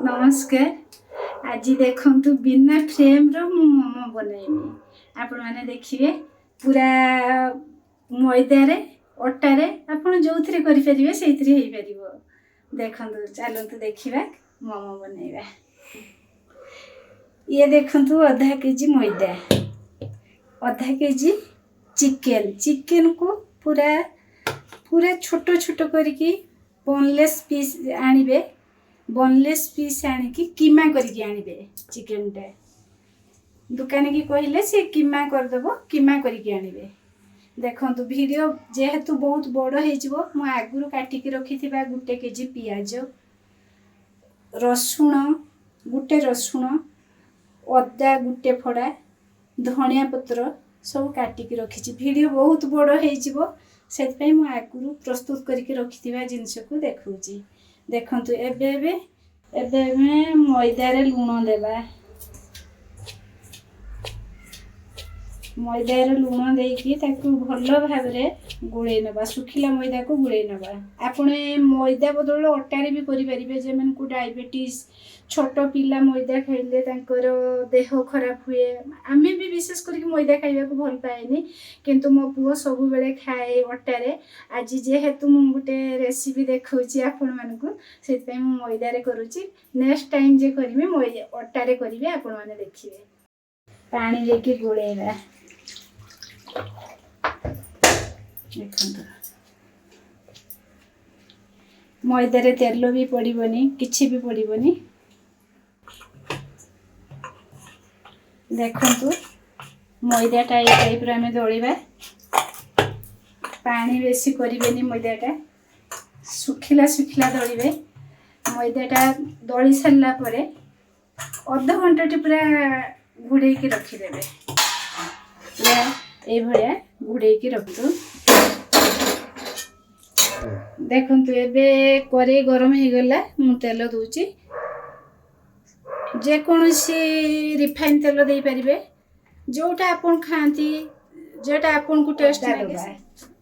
नमस्कार। आज देखु बिना फ्रेम रो मोमो बनैबी आपण माने देखिए पूरा मैदा रे अटा रे आपण जो थरे करि परिबे सेहि थरे हेइ परिबो। देखंतु चलंतु देखिबा मोमो बनैबा। ये देखंतु आधा केजी मैदा, आधा केजी चिकन को पूरा पूरा छोटो छोटो करके बोनलेस पीस आनिबे। बोनलेस पीस आनिकी कीमा करके आनिबे। चिकन टा दुकान की कहले से कीमा कर देबो, कीमा करके आनिबे। देखंतु वीडियो जेहेतु बहुत बड़ हे जिवो मु आगुरु काटी के रखिथिबा गुटे केजी पियाज, रसुण गुटे रसुण, अदा गुटे फड़ा, धनिया पत्र सब काटी के रखिछि। वीडियो बहुत बड़ हे जिवो सेत पई मु आगुरु प्रस्तुत करके रखिथिबा जिंस को देखौछि। देखंतु एबे मैदा रे लूण देबा। मैदा रे लूण देकी ताकू भलो भाबरे गुळै नबा। सुखिला मैदा को गुळै नबा। आपण मैदा बदल अटा रे भी करि परिबे। जे मन को डायबिटीज छोट पिला मैदा खाइले तांकर देह खराब हुए। आमे भी विशेष करके मैदा खाइबा को भल पाएनी, किंतु मो पुओ सब बेले खाए अटा रे। आज जेहेतु मु गुटे रेसिपी देखौछि आपण मानकु सेत पई मु मैदा रे करूछि। नेक्स्ट टाइम जे करिमे मैदा अटा रे करिवे आपण माने देखिबे। पानी लेके गोळेबा। देखंतु मैदा रे तेल भी पड़िबनी, किछि भी पड़िबनी। देखंतु मैदाटा ये टाइप रे हमें दळिबा। पानी बेसी करिबेनी। मैदाटा सुखिला सुखिला दळिबे। मैदाटा दळि सारला परे आधा घंटा पूरा घुड़े की रखिदेबे। ए भलिया घुड़े की रखतु। देखंतु एबे करे गरम हे गला। मु तेल दूची। जे कोनोसी रिफाइन तेल देई परिबे, जोटा आपण खांती, जेटा आपण को टेस्ट लागे।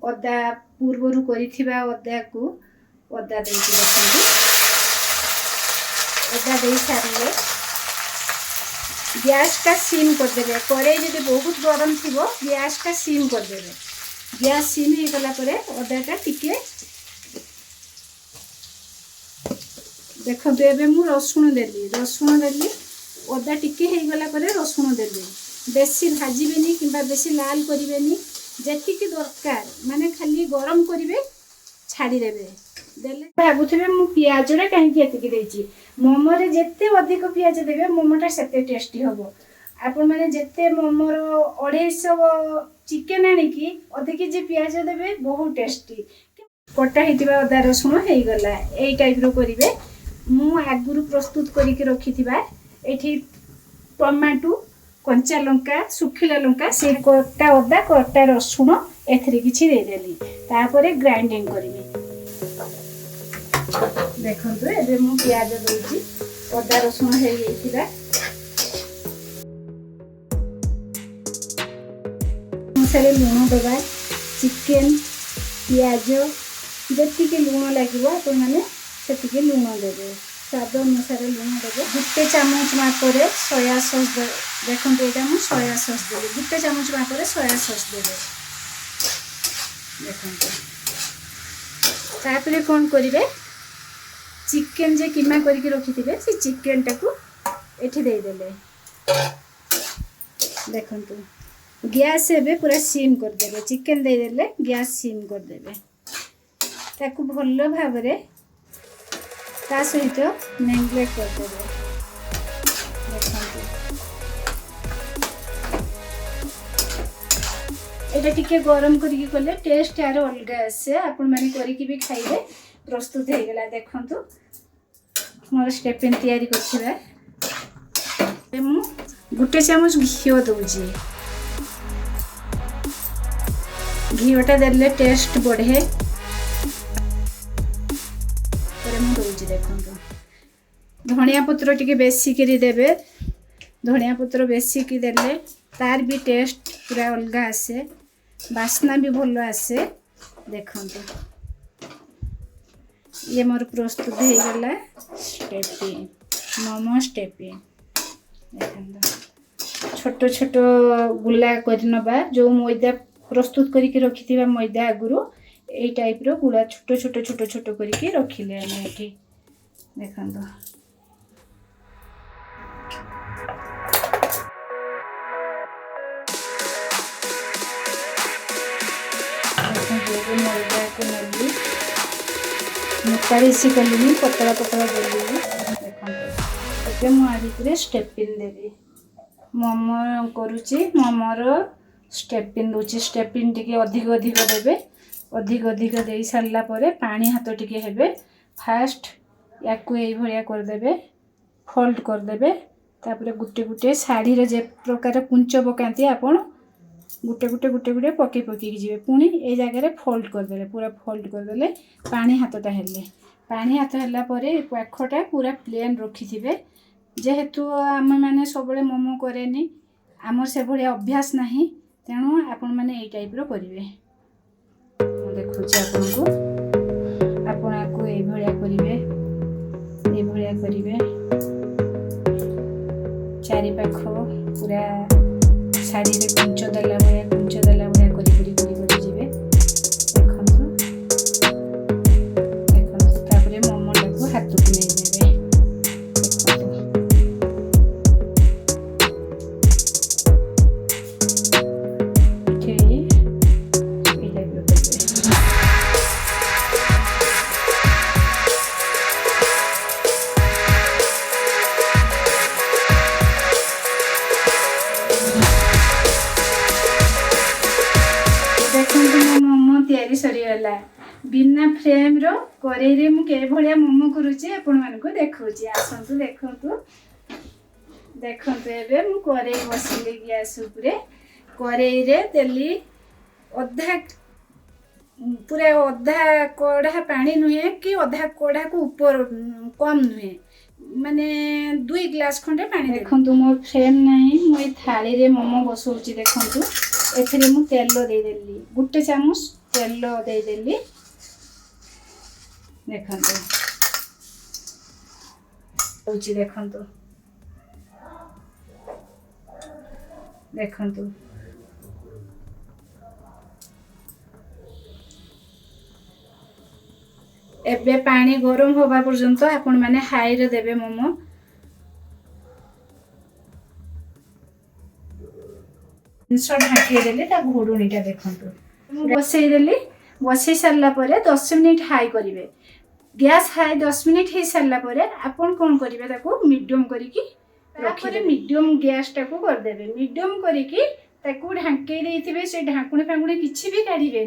अदा पूर्वरु करिथिबा अदा को अदा देई रखंतु। अदा देई सारिले गैस का सिम कर देबे। करे जदि बहुत गरम थिबो गैस का सिम कर देबे। गैस सिम हे गला परे अदाटा टिके देखो। एबे मु रसुण देली अदा टिके हे गला परे रसुण देली। बेसी भाजीबेनी किंबा बेसी लाल करिबेनी। जेतिकी दरकार माने खाली गरम करिवे छाड़ी देबे। देले भाबुथिबे मु पियाजडा काहे कि एतिकी देछि। मोमो रे जेते अधिक पियाज देबे मोमोटा सेते टेस्टी होबो। आपण माने जेते मोमोर 250 चिकन आनी कि अधिक जे पियाज देबे बहुत टेस्टी। कटा हितिबा अदा रसुण हे गला। एई टाइप रो करिवे। मु आगुरु प्रस्तुत करिके रखिथिबा एठी टमाटो, कंचा लंका, सुखिला लंका, से कटा अदा कटा रसुण एथरे किछि दे देली। तापरे ग्राइंडिंग करिवे। देखंतु एबे मु प्याज दोछि। अदा रसुण हे गेइतिबा मसाले लूण देबा। चिकन प्याज जेतिके लूण लागिबो आपण माने सेतिके लूण देबे। स्वाद अनुसार लूण देबे। गुटे चामच मापरे सोया सॉस देखंतु एटा मु सोया सॉस देबे। गुटे चामच मापरे सोया सॉस देबे। देखंतु तापरे कोन करिवे, चिकन जे कीमा करके रखिथिबे से चिकन टाकू एठी दे देले। देखंतु गैस एबे पूरा सिम कर देबे। चिकन दे देले गैस सिम कर देबे। ताकू भलो भाबरे ता सहित मैग्नेट कर देबे। देखंतु एटा टिके गरम करके कले टेस्ट यार अलगा आसे। आपण माने करके भी खाइबे। प्रस्तुत हे गेला। देखंतु मोर स्टेपिन तयारी करथिबा। मु गुटे चामच घी दोउची। घीटा देले टेस्ट बढ़े। देखंतु धनिया पत्र टिके बेसी करी देबे। धनिया पत्र बेसी की देले तार भी टेस्ट पूरा अलगा आसे। बास्ना भी भलो आसे। देखंतु ये मोर प्रस्तुत हो गला स्टेपी। मोमो स्टेपिन देखो छोट छोट गुला करनबा जो मैदा प्रस्तुत करके रखिथिबा मैदा आगुरु एई टाइप रो गुला छोट छोट छोट छोट करके रखिले हम एठी देखंतो मैदा को नली मोटा सी कली पतला पतला देली देखो मुझे स्टेपिन देवी मोमो करुच्ची मोमोर स्टेपिन दूची स्टेपिन टी अधिक अधिक देवे अधिक अधिक दे सारा पानी हाथ टिके हेबे फास्ट या भाया करदे फोल्ड करदे तापर गुटे गुटे शाढ़ी जे प्रकार कुंच पकाती आपण गुटे गुटे गुटे गुटे पकई पकई जी पुणी ए जगह फोल्ड करदे पूरा फोल्ड करदे पानी हाथटा हेले पानी हाथ है पाखटा पूरा प्लेन रखि थे जेहेतु आम मैंने सब मोमो कैनि आमर से भाया अभ्यास ना तेणु आपण मैंने ये टाइप करेंगे देखुँ आपको ये करेंगे चारि पाख पूरा शाढ़ी रे कुंच देला भाया करी जी देखो मोमो टाक हाथ को नहीं देवे मोमो तैयारी सरीगला बिना फ्रेम रो करेई मुझे भाया मोमो करुच्ची आपण मानक देखुची आसतु देखु देखु एवं करेई बसिली गैस उपरे करेई रे देली अधा पूरा अधा कड़ा पानी नुहे कि अधा कड़ा को ऊपर कम नुहे माने 2 ग्लास खंडे पानी देखु मोर फ्रेम नहीं मुई थाली रे मोमो बसौची देखु एथिरे मु तेल दे देली गुटे चामच तेल दे देली देखंतु होची देखंतु देखंतु एबे पानी गरम होबा पर्यंत आपण माने हाई रे देबे मोमो ढाकी देली घोड़ुणीटा देखु बसई देली बसई सारा 10 मिनिट हाई करेंगे गैस हाई 10 मिनिट हो सारा आपन कौन करेंगे मीडियम करके मीडियम गैस टाक करदे मीडियम करके ढांकी देते से ढाकुणी फाकुणी किसी भी काढ़े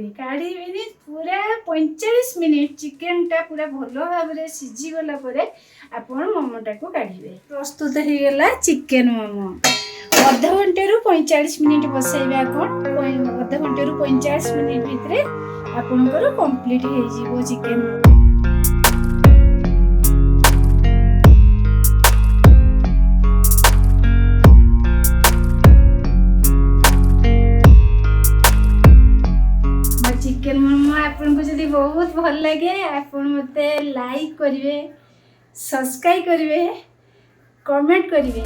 पूरा 45 मिनिट चिकेन टा पूरा भल भाव में सीझीगला आपण मोमोटा को काढ़े प्रस्तुत हो गला चिकेन मोमो अध घंटे 45 मिनिट बसैबे अध घंटे 45 मिनिट भितर आपनकर कंप्लीट हो जिवो चिकेन चिकेन मोमो आपन को जदी बहुत भल लगे आपन मते लाइक करिवे सब्सक्राइब करिवे कमेंट करिवे।